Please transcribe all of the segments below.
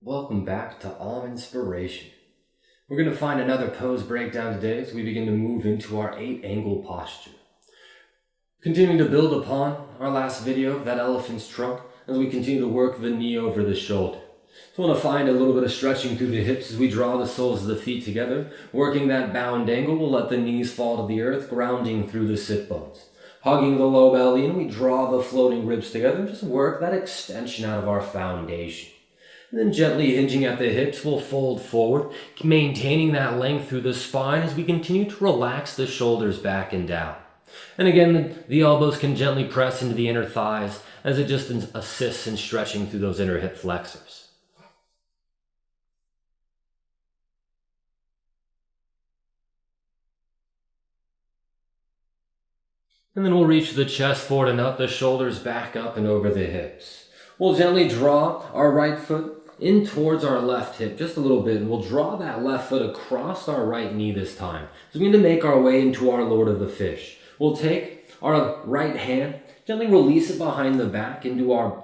Welcome back to Om Inspiration. We're going to find another pose breakdown today as we begin to move into our 8-angle posture. Continuing to build upon our last video, that elephant's trunk, as we continue to work the knee over the shoulder. So we want to find a little bit of stretching through the hips as we draw the soles of the feet together. Working that bound angle, we'll let the knees fall to the earth, grounding through the sit bones. Hugging the low belly in, we draw the floating ribs together, just work that extension out of our foundation. And then gently hinging at the hips, we'll fold forward, maintaining that length through the spine as we continue to relax the shoulders back and down. And again, the elbows can gently press into the inner thighs as it just assists in stretching through those inner hip flexors. And then we'll reach the chest forward and up, the shoulders back up and over the hips. We'll gently draw our right foot in towards our left hip just a little bit, and we'll draw that left foot across our right knee this time. So we need to make our way into our Lord of the Fish. We'll take our right hand, gently release it behind the back into our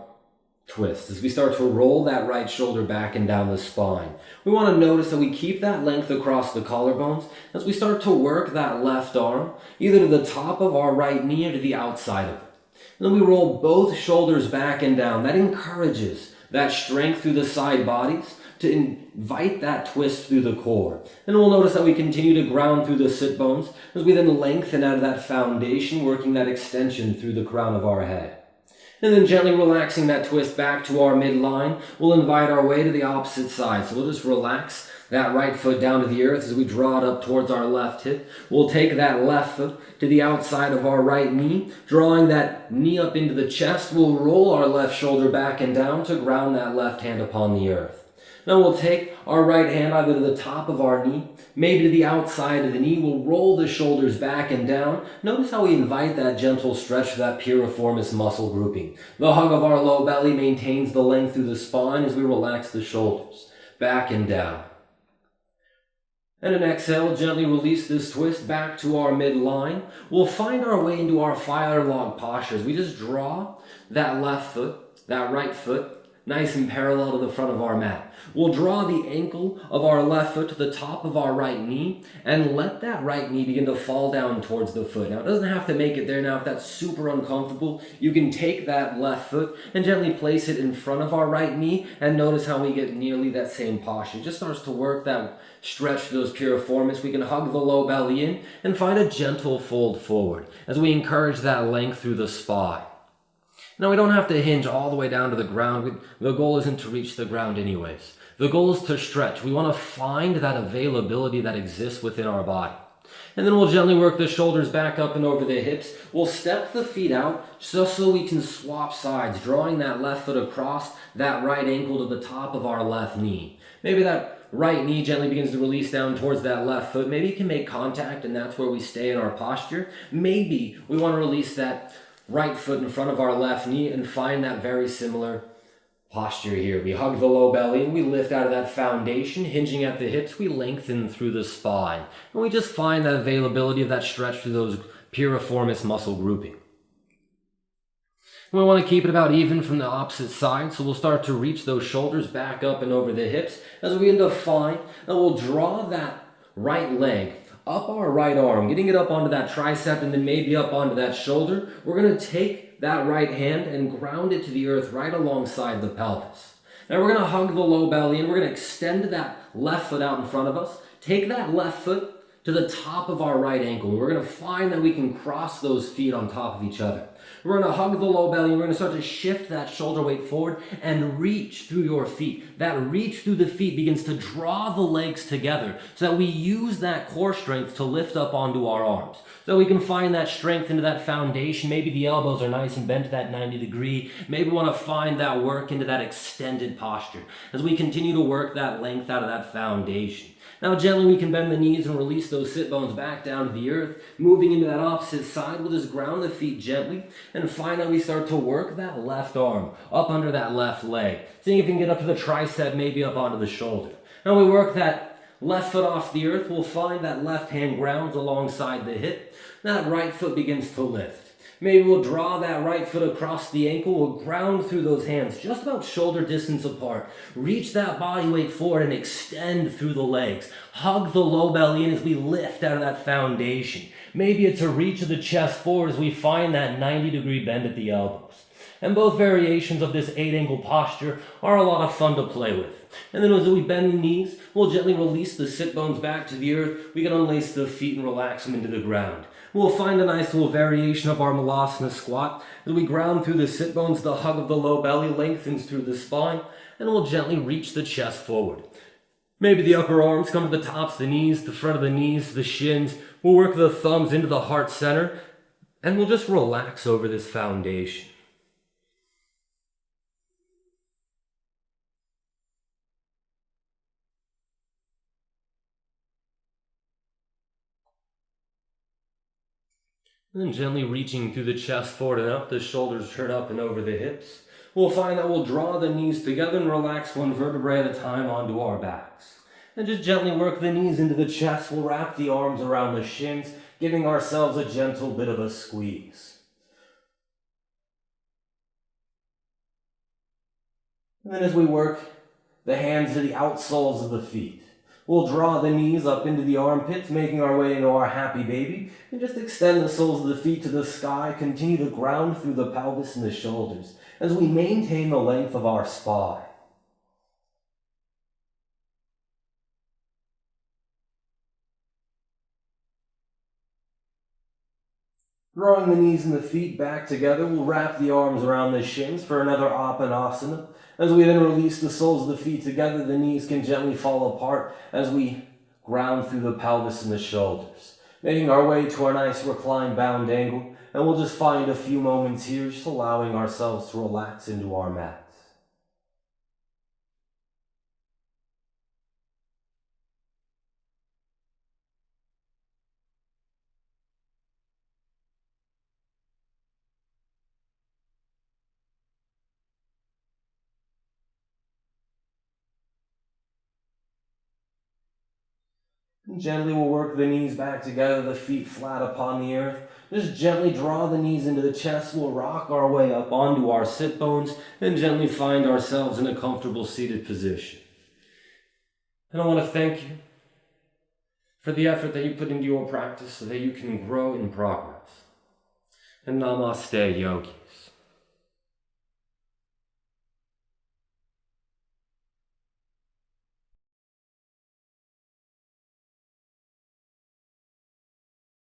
twist as we start to roll that right shoulder back and down the spine. We want to notice that we keep that length across the collarbones as we start to work that left arm either to the top of our right knee or to the outside of it. And then we roll both shoulders back and down. That encourages that strength through the side bodies to invite that twist through the core. And we'll notice that we continue to ground through the sit bones as we then lengthen out of that foundation, working that extension through the crown of our head. And then gently relaxing that twist back to our midline, we'll invite our way to the opposite side. So we'll just relax that right foot down to the earth as we draw it up towards our left hip. We'll take that left foot to the outside of our right knee, drawing that knee up into the chest. We'll roll our left shoulder back and down to ground that left hand upon the earth. Now we'll take our right hand either to the top of our knee, maybe to the outside of the knee. We'll roll the shoulders back and down. Notice how we invite that gentle stretch for that piriformis muscle grouping. The hug of our low belly maintains the length through the spine as we relax the shoulders back and down. And an exhale, gently release this twist back to our midline. We'll find our way into our fire log posture as we just draw that left foot, that right foot, nice and parallel to the front of our mat. We'll draw the ankle of our left foot to the top of our right knee and let that right knee begin to fall down towards the foot. Now, it doesn't have to make it there. Now, if that's super uncomfortable, you can take that left foot and gently place it in front of our right knee and notice how we get nearly that same posture. It just starts to work that stretch for those piriformis. We can hug the low belly in and find a gentle fold forward as we encourage that length through the spine. Now, we don't have to hinge all the way down to the ground. The goal isn't to reach the ground anyways. The goal is to stretch. We want to find that availability that exists within our body. And then we'll gently work the shoulders back up and over the hips. We'll step the feet out just so we can swap sides, drawing that left foot across that right ankle to the top of our left knee. Maybe that right knee gently begins to release down towards that left foot. Maybe you can make contact and that's where we stay in our posture. Maybe we want to release that right foot in front of our left knee and find that very similar posture here. We hug the low belly and we lift out of that foundation, hinging at the hips. We lengthen through the spine. And we just find that availability of that stretch through those piriformis muscle grouping. And we want to keep it about even from the opposite side, so we'll start to reach those shoulders back up and over the hips as we begin to find that we'll draw that right leg up our right arm, getting it up onto that tricep and then maybe up onto that shoulder. We're going to take that right hand and ground it to the earth right alongside the pelvis. Now we're going to hug the low belly and we're going to extend that left foot out in front of us. Take that left foot to the top of our right ankle. We're going to find that we can cross those feet on top of each other. We're going to hug the low belly and we're going to start to shift that shoulder weight forward and reach through your feet. That reach through the feet begins to draw the legs together so that we use that core strength to lift up onto our arms. So we can find that strength into that foundation. Maybe the elbows are nice and bent to that 90 degree. Maybe we want to find that work into that extended posture as we continue to work that length out of that foundation. Now gently we can bend the knees and release those sit bones back down to the earth. Moving into that opposite side, we'll just ground the feet gently and find that we start to work that left arm up under that left leg. Seeing if you can get up to the tricep, maybe up onto the shoulder. Now we work that left foot off the earth. We'll find that left hand grounds alongside the hip. That right foot begins to lift. Maybe we'll draw that right foot across the ankle. We'll ground through those hands just about shoulder distance apart. Reach that body weight forward and extend through the legs. Hug the low belly in as we lift out of that foundation. Maybe it's a reach of the chest forward as we find that 90-degree bend at the elbows. And both variations of this 8-angle posture are a lot of fun to play with. And then as we bend the knees, we'll gently release the sit bones back to the earth. We can unlace the feet and relax them into the ground. We'll find a nice little variation of our Malasana squat. As we ground through the sit bones, the hug of the low belly lengthens through the spine, and we'll gently reach the chest forward. Maybe the upper arms come to the tops of the knees, the front of the knees, the shins. We'll work the thumbs into the heart center, and we'll just relax over this foundation. And then gently reaching through the chest forward and up, the shoulders turn up and over the hips. We'll find that we'll draw the knees together and relax one vertebrae at a time onto our backs. And just gently work the knees into the chest. We'll wrap the arms around the shins, giving ourselves a gentle bit of a squeeze. And then as we work the hands to the outsoles of the feet, we'll draw the knees up into the armpits, making our way into our happy baby, and just extend the soles of the feet to the sky. Continue to ground through the pelvis and the shoulders as we maintain the length of our spine. Drawing the knees and the feet back together, we'll wrap the arms around the shins for another Apanasana. As we then release the soles of the feet together, the knees can gently fall apart as we ground through the pelvis and the shoulders. Making our way to our nice reclined bound angle, and we'll just find a few moments here, just allowing ourselves to relax into our mats. And gently we'll work the knees back together, the feet flat upon the earth. Just gently draw the knees into the chest. We'll rock our way up onto our sit bones and gently find ourselves in a comfortable seated position. And I want to thank you for the effort that you put into your practice so that you can grow in progress. And Namaste, yogis.